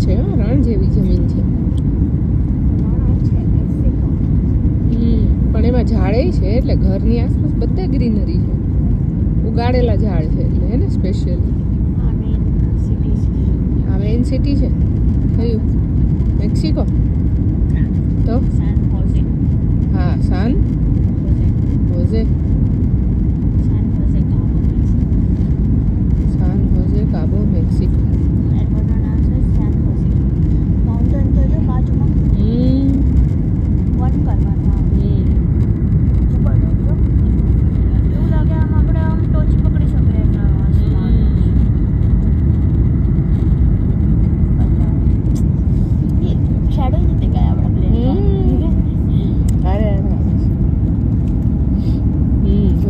છે હો, રણ જેવી જમીન છે. પણ એમાં ઝાડે છે એટલે ઘરની આસપાસ બધે ગ્રીનરી છે. ઉગાડેલા ઝાડ છે એટલે હે ને સ્પેશિયલી. આ મેઇન સિટી છે કયું? મેક્સિકો તો હા San Jose. San Jose Cabo Mexico.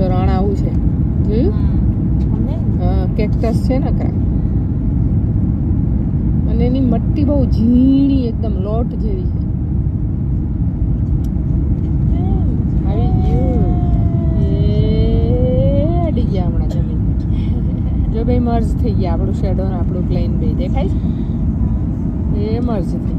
રણ આવું છે જોયું? કેક્ટસ છે ને કા, અને એની મટ્ટી બહુ ઝીણી એકદમ લોટ જેવી છે. આવી ગયું એ અડી ગયા હમણાં જમીન. જો બે મર્જ થઈ ગયા, આપણું શેડો ને આપણું પ્લેન બે દેખાય છે એ મર્જ થઈ